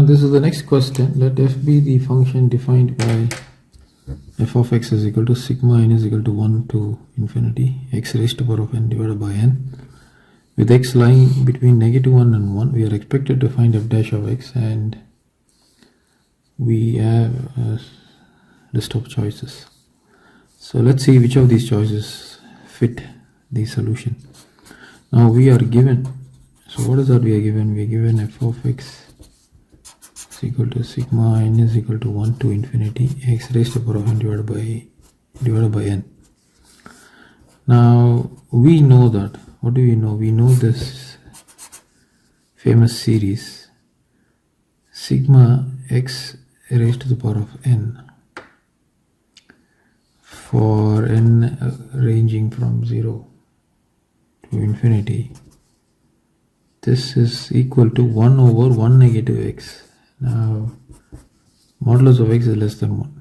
this is the next question. Let f be the function defined by f of x is equal to sigma n is equal to 1 to infinity x raised to the power of n divided by n. With x lying between -1 and 1, we are expected to find f dash of x, and we have a list of choices. So let's see which of these choices fit the solution. Now we are given, so what is that we are given? We are given f of x is equal to sigma n is equal to 1 to infinity x raised to the power of n divided by n. Now we know that, what do we know? We know this famous series sigma x raised to the power of n for n ranging from 0 to infinity. This is equal to 1 over 1 negative x. Now modulus of x is less than 1.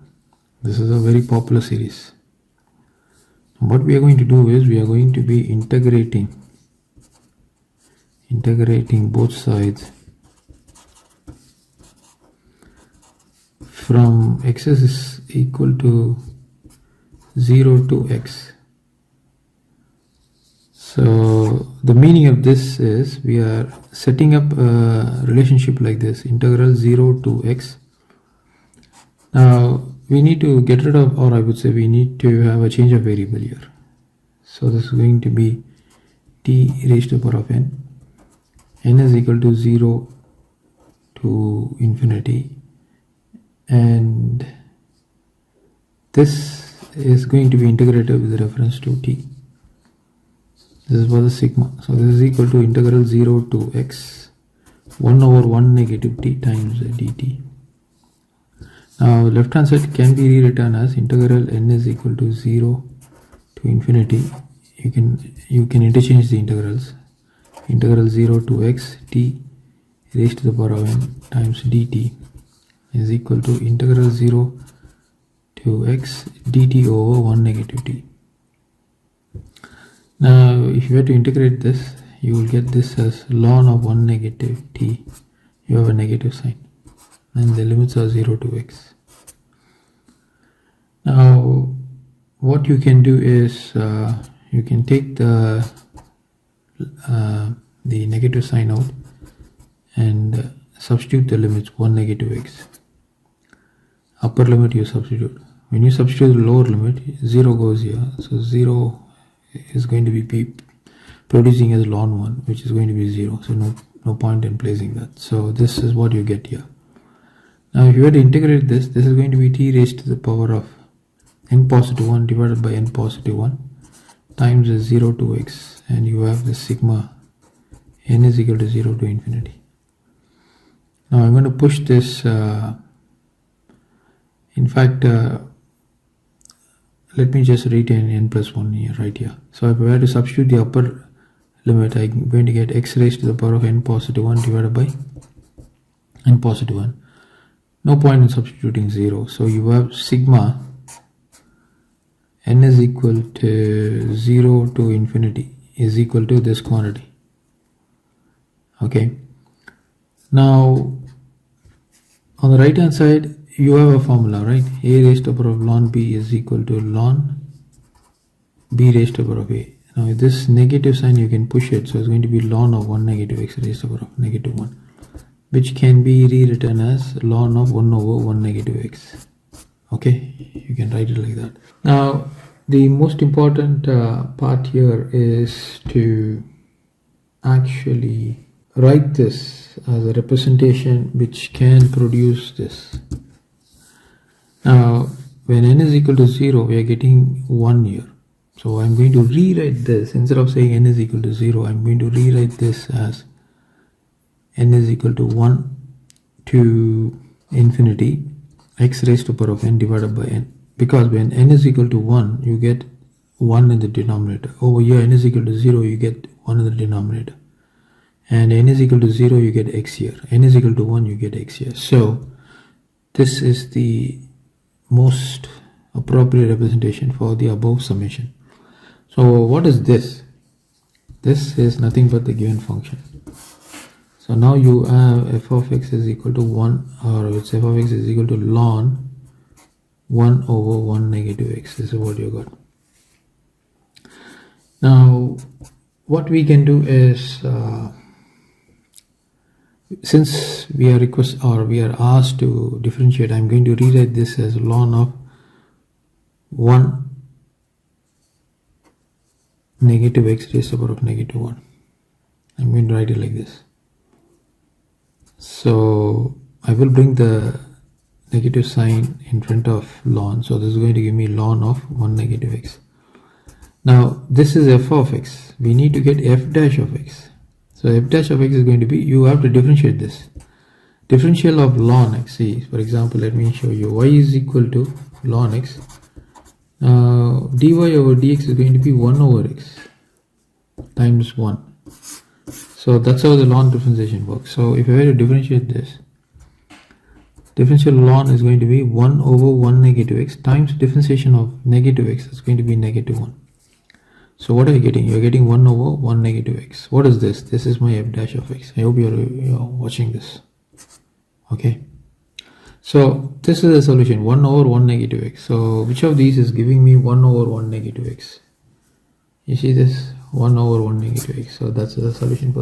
This is a very popular series. What we are going to do is we are going to be integrating both sides from x is equal to 0 to x. So the meaning of this is we are setting up a relationship like this, integral 0 to x. Now we need to get rid of, or I would say we need to have a change of variable here. So this is going to be t raised to the power of n. N is equal to 0 to infinity, and this is going to be integrated with reference to t. This is for the sigma. So this is equal to integral 0 to x 1 over 1 negative t times dt. Now left hand side can be rewritten as integral n is equal to 0 to infinity. You can interchange the integrals. Integral 0 to x t raised to the power of n times dt is equal to integral 0 to x dt over 1 negative t. Now if you were to integrate this, you will get this as ln of 1 negative t. You have a negative sign and the limits are 0 to x. Now what you can do is you can take the negative sign out and substitute the limits 1 negative x. Upper limit you substitute. When you substitute the lower limit, 0 goes here, so 0 is going to be producing as ln 1, which is going to be 0, so no point in placing that. So this is what you get here. Now if you were to integrate this is going to be t raised to the power of n positive 1 divided by n positive 1 times 0 to x, and you have the sigma n is equal to 0 to infinity. Now I'm going to push this, in fact let me just retain n plus 1 here, right here. So if I were to substitute the upper limit, I'm going to get x raised to the power of n positive 1 divided by n positive 1. No point in substituting 0. So you have sigma n is equal to 0 to infinity is equal to this quantity. Okay. Now on the right hand side you have a formula, right? A raised to the power of ln b is equal to ln b raised to the power of a. Now this negative sign you can push it, so it's going to be ln of 1 negative x raised to the power of negative 1, which can be rewritten as ln of 1 over 1 negative x. Okay, you can write it like that. Now the most important part here is to actually write this as a representation which can produce this. Now when n is equal to 0, we are getting 1 here. So I'm going to rewrite this, instead of saying n is equal to 0, I'm going to rewrite this as n is equal to 1 to infinity x raised to the power of n divided by n. Because when n is equal to 1, you get 1 in the denominator. Over here n is equal to 0, you get 1 in the denominator. And n is equal to 0, you get x here. N is equal to 1, you get x here. So this is the most appropriate representation for the above summation. So what is this? This is nothing but the given function. So now you have f of x is equal to 1, or it's f of x is equal to ln 1 over 1 negative x. This is what you got. Now what we can do is, since we are asked to differentiate, I'm going to rewrite this as ln of 1 negative x raised to the power of negative 1. I'm going to write it like this. So I will bring the negative sign in front of ln, so this is going to give me ln of 1 negative x. Now this is f of x, we need to get f dash of x. So f dash of x is going to be, you have to differentiate this. Differential of ln x, see, for example, let me show you. Y is equal to ln x. Now dy over dx is going to be 1 over x times 1. So that's how the ln differentiation works. So if I were to differentiate this, differential ln is going to be 1 over 1 negative x times differentiation of negative x is going to be negative 1. So what are you getting? You're getting 1 over 1 negative x. What is this? This is my f dash of x. I hope you're watching this. Okay. So this is the solution, 1 over 1 negative x. So which of these is giving me 1 over 1 negative x? You see this? 1 over 1 negative x. So that's the solution for